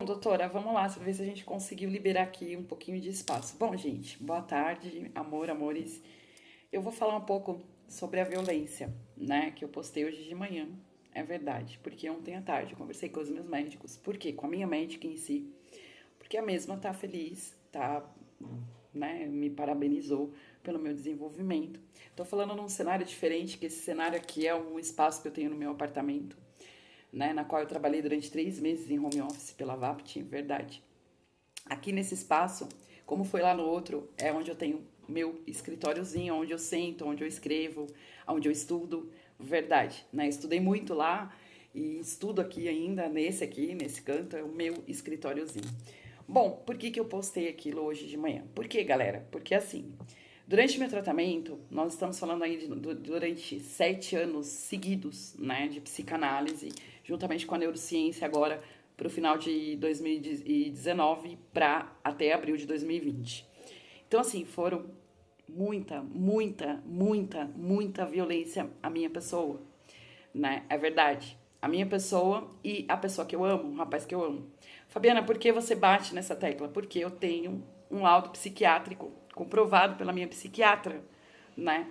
doutora, vamos lá, ver se a gente conseguiu liberar aqui um pouquinho de espaço. Bom, gente, boa tarde, amores. Eu vou falar um pouco sobre a violência, né, que eu postei hoje de manhã. É verdade, porque ontem à tarde eu conversei com os meus médicos. Por quê? Com a minha médica em si. Porque a mesma tá feliz, né, me parabenizou pelo meu desenvolvimento. Tô falando num cenário diferente, que esse cenário aqui é um espaço que eu tenho no meu apartamento, né, na qual eu trabalhei durante 3 meses em home office pela Vapt, verdade. Aqui nesse espaço, como foi lá no outro, é onde eu tenho meu escritóriozinho, onde eu sento, onde eu escrevo, onde eu estudo, verdade, né? Estudei muito lá e estudo aqui ainda, nesse canto, é o meu escritóriozinho. Bom, por que eu postei aquilo hoje de manhã? Por quê, galera? Porque assim, durante meu tratamento, nós estamos falando aí durante 7 anos seguidos, né, de psicanálise, juntamente com a neurociência agora, para o final de 2019 para até abril de 2020. Então, assim, foram muita violência à minha pessoa, né? É verdade. A minha pessoa e a pessoa que eu amo, o rapaz que eu amo. Fabiana, por que você bate nessa tecla? Porque eu tenho um laudo psiquiátrico comprovado pela minha psiquiatra, né?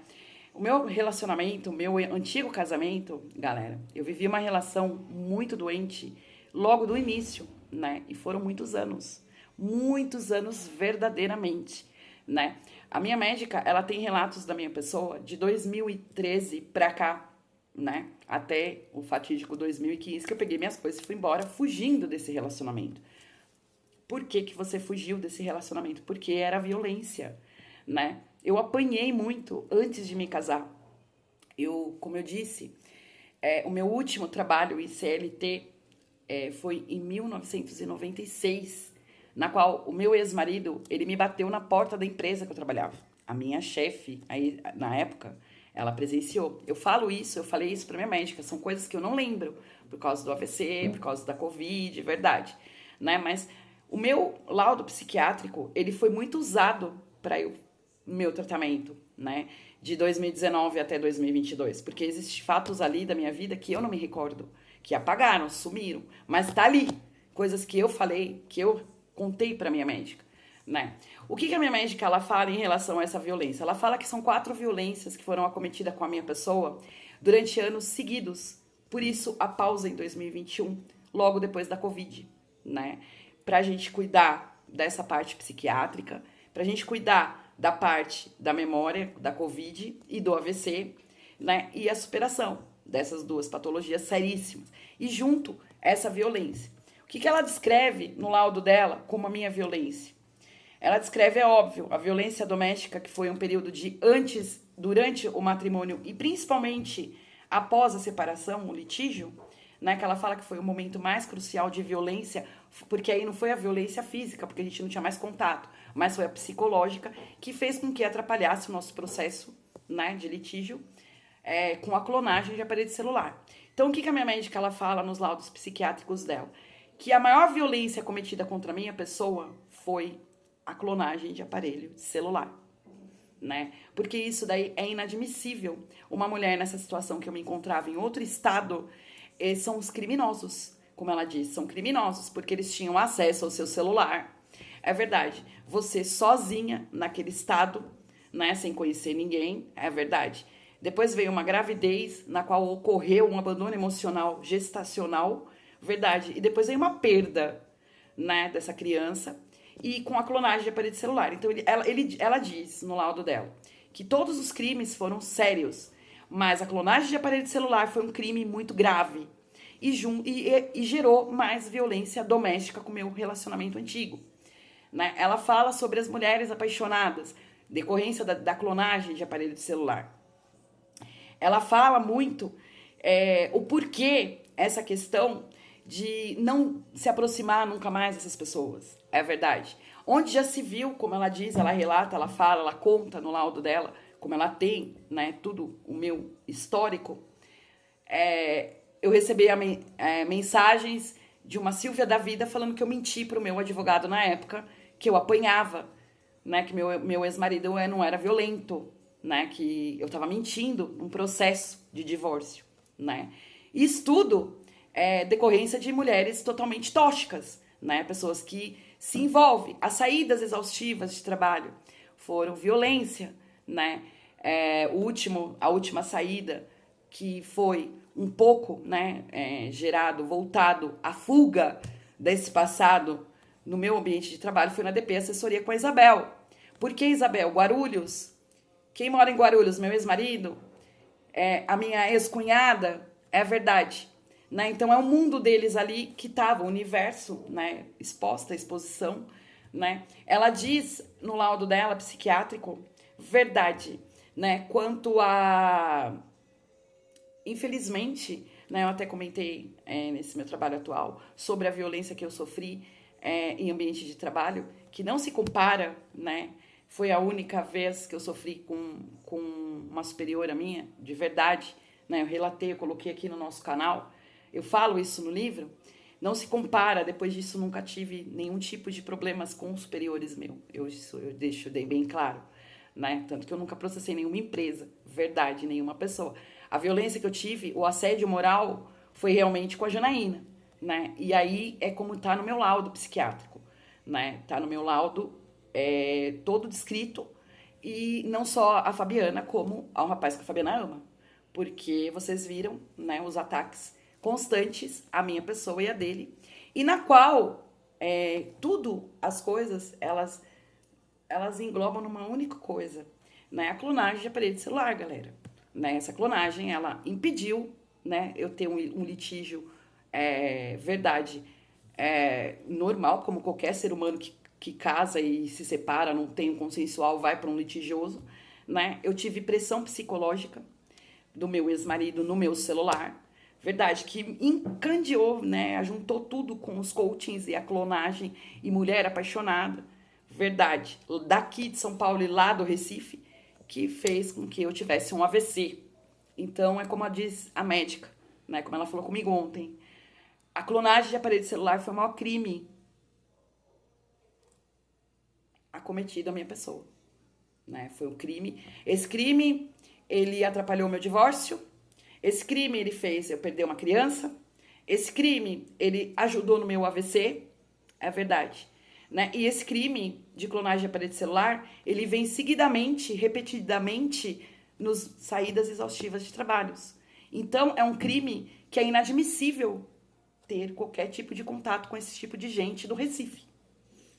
O meu relacionamento, o meu antigo casamento, galera, eu vivi uma relação muito doente logo do início, né? E foram muitos anos verdadeiramente, né? A minha médica, ela tem relatos da minha pessoa de 2013 pra cá, né? Até o fatídico 2015, que eu peguei minhas coisas e fui embora fugindo desse relacionamento. Por que você fugiu desse relacionamento? Porque era violência, né? Eu apanhei muito antes de me casar. Como eu disse, o meu último trabalho em CLT foi em 1996, na qual o meu ex-marido, ele me bateu na porta da empresa que eu trabalhava. A minha chefe, aí, na época, ela presenciou. Eu falei isso pra minha médica, são coisas que eu não lembro, por causa do AVC, por causa da Covid, verdade, né? Mas o meu laudo psiquiátrico, ele foi muito usado para meu tratamento, né? De 2019 até 2022, porque existem fatos ali da minha vida que eu não me recordo, que apagaram, sumiram, mas tá ali, coisas que eu falei, que eu contei para minha médica, né? O que a minha médica ela fala em relação a essa violência? Ela fala que são 4 violências que foram acometidas com a minha pessoa durante anos seguidos. Por isso a pausa em 2021, logo depois da Covid, né? Pra gente cuidar dessa parte psiquiátrica, pra gente cuidar da parte da memória, da Covid e do AVC, né? E a superação dessas 2 patologias seríssimas. E junto, essa violência. O que ela descreve no laudo dela como a minha violência? Ela descreve, é óbvio, a violência doméstica, que foi um período de antes, durante o matrimônio e principalmente após a separação, o litígio, né, que ela fala que foi o momento mais crucial de violência, porque aí não foi a violência física, porque a gente não tinha mais contato, mas foi a psicológica, que fez com que atrapalhasse o nosso processo, né, de litígio, com a clonagem de aparelho celular. Então, o que a minha médica ela fala nos laudos psiquiátricos dela? Que a maior violência cometida contra a minha pessoa foi a clonagem de aparelho celular, né? Porque isso daí é inadmissível. Uma mulher nessa situação que eu me encontrava em outro estado, são os criminosos, como ela disse, são criminosos, porque eles tinham acesso ao seu celular. É verdade, você sozinha naquele estado, né, sem conhecer ninguém, é verdade. Depois veio uma gravidez na qual ocorreu um abandono emocional gestacional, verdade. E depois veio uma perda, né, dessa criança e com a clonagem de aparelho celular. Então ela diz no laudo dela que todos os crimes foram sérios, mas a clonagem de aparelho celular foi um crime muito grave e gerou mais violência doméstica com o meu relacionamento antigo, né? Ela fala sobre as mulheres apaixonadas, decorrência da clonagem de aparelho de celular. Ela fala muito o porquê essa questão de não se aproximar nunca mais dessas pessoas. É verdade. Onde já se viu, como ela diz, ela relata, ela fala, ela conta no laudo dela, como ela tem, né, tudo o meu histórico, eu recebi mensagens de uma Silvia da Vida falando que eu menti pro meu advogado na época, que eu apanhava, né, que meu ex-marido não era violento, né, que eu tava mentindo num processo de divórcio, né. E isso tudo é decorrência de mulheres totalmente tóxicas, né? Pessoas que se envolvem. As saídas exaustivas de trabalho foram violência, né? A última saída que foi um pouco, né, voltado à fuga desse passado no meu ambiente de trabalho foi na DP Assessoria com a Isabel. Por que Isabel? Guarulhos. Quem mora em Guarulhos? Meu ex-marido, a minha ex-cunhada, é verdade. Né? Então é o mundo deles ali que estava, o universo, né, exposição. Né? Ela diz no laudo dela, psiquiátrico, verdade. Né? Quanto a... Infelizmente, né, eu até comentei nesse meu trabalho atual sobre a violência que eu sofri em ambiente de trabalho, que não se compara, né? Foi a única vez que eu sofri com uma superiora minha, de verdade, né? Eu relatei, eu coloquei aqui no nosso canal, eu falo isso no livro, não se compara, depois disso nunca tive nenhum tipo de problemas com superiores meu, eu dei bem claro, né? Tanto que eu nunca processei nenhuma empresa, verdade, nenhuma pessoa. A violência que eu tive, o assédio moral, foi realmente com a Janaína, né? E aí é como tá no meu laudo psiquiátrico, né? Tá no meu laudo todo descrito, e não só a Fabiana, como ao rapaz que a Fabiana ama. Porque vocês viram, né, os ataques constantes à minha pessoa e à dele, e na qual tudo, as coisas, elas englobam numa única coisa, né? A clonagem de aparelho celular, galera. Né? Essa clonagem, ela impediu, né, eu ter um litígio verdade normal, como qualquer ser humano que casa e se separa, não tem um consensual, vai para um litigioso, né? Eu tive pressão psicológica do meu ex-marido no meu celular, verdade, que encandeou, né? Juntou tudo com os coachings e a clonagem e mulher apaixonada, verdade, daqui de São Paulo e lá do Recife, que fez com que eu tivesse um AVC. Então, é como diz a médica, né? Como ela falou comigo ontem. A clonagem de aparelho celular foi o maior crime acometido à minha pessoa, né? Foi um crime. Esse crime, ele atrapalhou o meu divórcio. Esse crime, ele fez eu perder uma criança. Esse crime, ele ajudou no meu AVC. É verdade. Né? E esse crime de clonagem de aparelho celular, ele vem seguidamente, repetidamente, nos saídas exaustivas de trabalhos. Então, é um crime que é inadmissível ter qualquer tipo de contato com esse tipo de gente do Recife.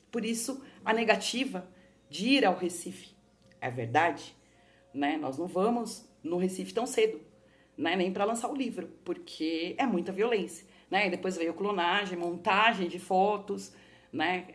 Por isso, a negativa de ir ao Recife. É verdade, né? Nós não vamos no Recife tão cedo, né? Nem para lançar o livro, porque é muita violência, né? E depois veio clonagem, montagem de fotos, né?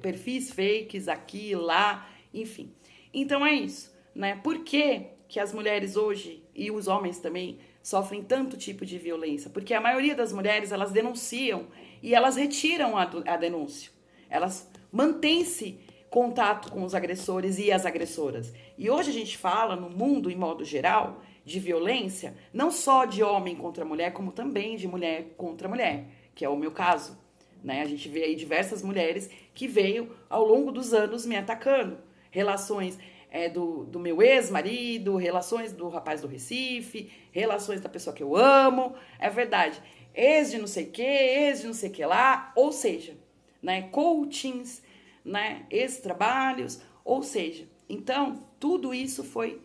Perfis fakes aqui, lá, enfim. Então é isso, né? Por que as mulheres hoje, e os homens também, sofrem tanto tipo de violência? Porque a maioria das mulheres, elas denunciam e elas retiram a denúncia. Elas mantêm-se contato com os agressores e as agressoras. E hoje a gente fala, no mundo em modo geral, de violência, não só de homem contra mulher, como também de mulher contra mulher, que é o meu caso. Né? A gente vê aí diversas mulheres que veio ao longo dos anos me atacando. Relações do meu ex-marido, relações do rapaz do Recife, relações da pessoa que eu amo. É verdade. Ex de não sei o que, ex de não sei o que lá. Ou seja, né, coachings, né, ex-trabalhos. Ou seja, então, tudo isso foi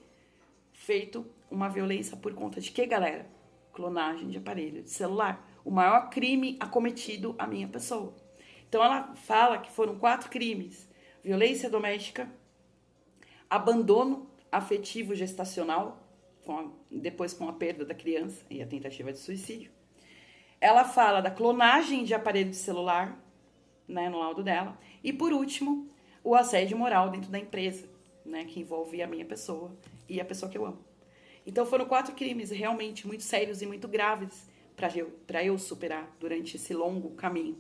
feito uma violência por conta de quê, galera? Clonagem de aparelho de celular. O maior crime acometido à minha pessoa. Então, ela fala que foram 4 crimes. Violência doméstica, abandono afetivo gestacional, depois com a perda da criança e a tentativa de suicídio. Ela fala da clonagem de aparelho de celular, né, no laudo dela. E, por último, o assédio moral dentro da empresa, né, que envolve a minha pessoa e a pessoa que eu amo. Então, foram 4 crimes realmente muito sérios e muito graves para eu superar durante esse longo caminho.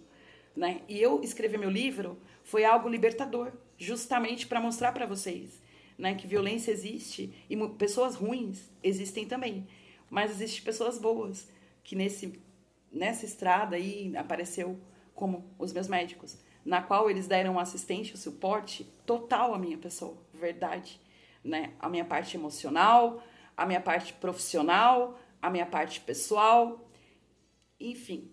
Né? E eu escrever meu livro foi algo libertador, justamente para mostrar para vocês, né, que violência existe e pessoas ruins existem também. Mas existem pessoas boas, que nessa estrada aí apareceu como os meus médicos, na qual eles deram assistência, suporte total à minha pessoa, verdade. Né? A minha parte emocional, a minha parte profissional, a minha parte pessoal, enfim,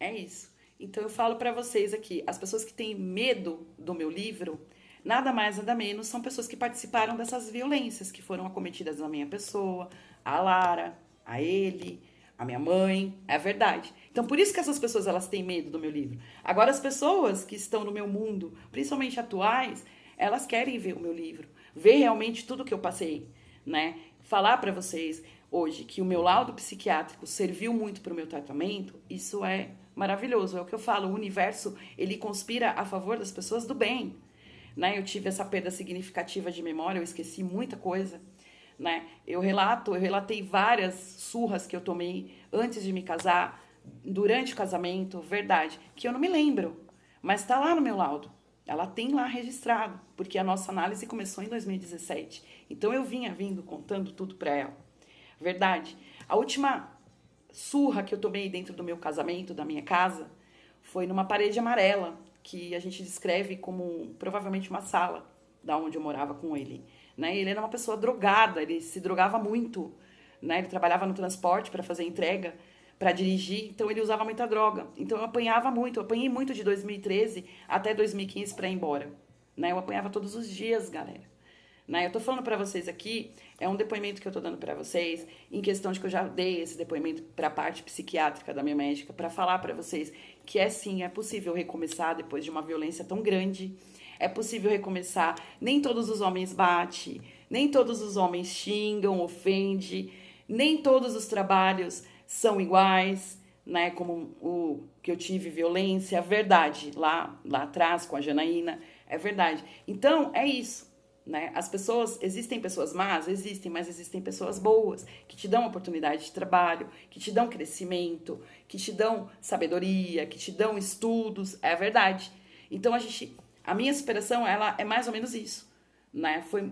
é isso. Então eu falo para vocês aqui, as pessoas que têm medo do meu livro, nada mais, nada menos, são pessoas que participaram dessas violências que foram acometidas na minha pessoa, a Lara, a ele, a minha mãe, é a verdade. Então por isso que essas pessoas elas têm medo do meu livro. Agora as pessoas que estão no meu mundo, principalmente atuais, elas querem ver o meu livro, ver realmente tudo que eu passei, né? Falar para vocês hoje que o meu laudo psiquiátrico serviu muito para o meu tratamento, isso é maravilhoso. É o que eu falo, o universo, ele conspira a favor das pessoas do bem, né? Eu tive essa perda significativa de memória, eu esqueci muita coisa, né? Eu relatei várias surras que eu tomei antes de me casar, durante o casamento, verdade, que eu não me lembro, mas tá lá no meu laudo. Ela tem lá registrado, porque a nossa análise começou em 2017. Então eu vinha vindo contando tudo para ela. Verdade. A última surra que eu tomei dentro do meu casamento, da minha casa, foi numa parede amarela, que a gente descreve como provavelmente uma sala da onde eu morava com ele. Né? Ele era uma pessoa drogada, ele se drogava muito. Né? Ele trabalhava no transporte para fazer entrega, para dirigir, então ele usava muita droga. Então eu apanhava muito, eu apanhei muito de 2013 até 2015 para ir embora. Né? Eu apanhava todos os dias, galera. Né? Eu tô falando para vocês aqui, é um depoimento que eu tô dando para vocês, em questão de que eu já dei esse depoimento para a parte psiquiátrica da minha médica, para falar para vocês que é sim, é possível recomeçar depois de uma violência tão grande, é possível recomeçar, nem todos os homens batem, nem todos os homens xingam, ofendem, nem todos os trabalhos são iguais, né, como o que eu tive violência, é verdade, lá atrás com a Janaína, é verdade. Então, é isso. Né? As pessoas, existem pessoas más? Existem, mas existem pessoas boas, que te dão oportunidade de trabalho, que te dão crescimento, que te dão sabedoria, que te dão estudos, é verdade. Então a minha superação, ela é mais ou menos isso, né? Foi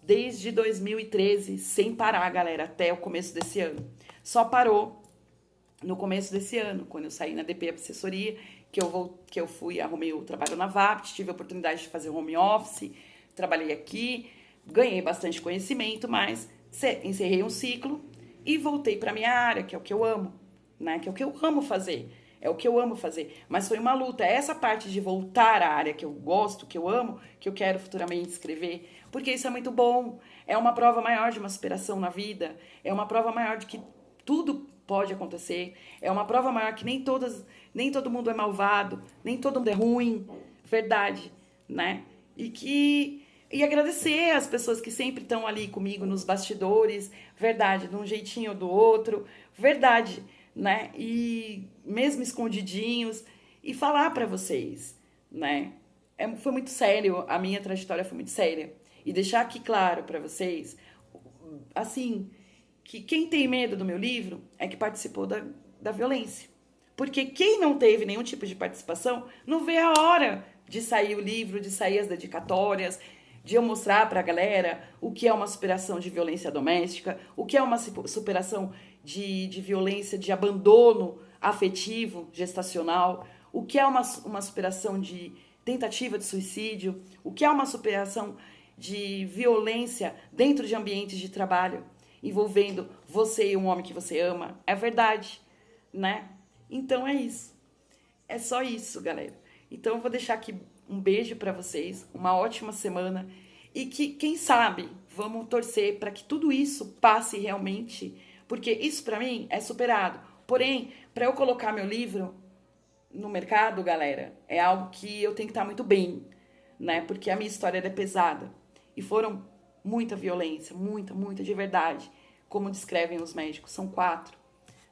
desde 2013, sem parar, galera, até o começo desse ano. Só parou no começo desse ano, quando eu saí na DP Assessoria, que eu fui, arrumei o trabalho na VAPT, tive a oportunidade de fazer home office, trabalhei aqui, ganhei bastante conhecimento, mas encerrei um ciclo e voltei para minha área, que é o que eu amo, né? Que é o que eu amo fazer. É o que eu amo fazer. Mas foi uma luta. É essa parte de voltar à área que eu gosto, que eu amo, que eu quero futuramente escrever. Porque isso é muito bom. É uma prova maior de uma superação na vida. É uma prova maior de que tudo pode acontecer. É uma prova maior que nem todo mundo é malvado, nem todo mundo é ruim. Verdade, né? E agradecer as pessoas que sempre estão ali comigo nos bastidores, verdade, de um jeitinho ou do outro, verdade, né? E mesmo escondidinhos, e falar para vocês, né? Foi muito sério, a minha trajetória foi muito séria. E deixar aqui claro para vocês, assim, que quem tem medo do meu livro é que participou da violência. Porque quem não teve nenhum tipo de participação não vê a hora de sair o livro, de sair as dedicatórias, de eu mostrar para a galera o que é uma superação de violência doméstica, o que é uma superação de violência de abandono afetivo, gestacional, o que é uma superação de tentativa de suicídio, o que é uma superação de violência dentro de ambientes de trabalho, envolvendo você e um homem que você ama. É verdade, né? Então é isso. É só isso, galera. Então eu vou deixar aqui um beijo para vocês, uma ótima semana e que, quem sabe, vamos torcer para que tudo isso passe realmente, porque isso para mim é superado. Porém, para eu colocar meu livro no mercado, galera, é algo que eu tenho que estar muito bem, né? Porque a minha história é pesada e foram muita violência, muita de verdade, como descrevem os médicos, são 4,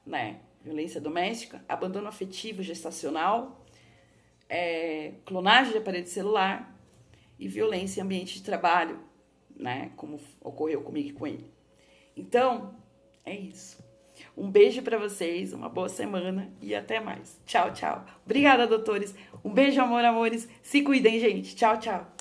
né? Violência doméstica, abandono afetivo gestacional, clonagem de aparelho celular e violência em ambiente de trabalho, né? Como ocorreu comigo e com ele. Então, é isso. Um beijo para vocês, uma boa semana e até mais. Tchau, tchau. Obrigada, doutores. Um beijo, amor, amores. Se cuidem, gente. Tchau, tchau.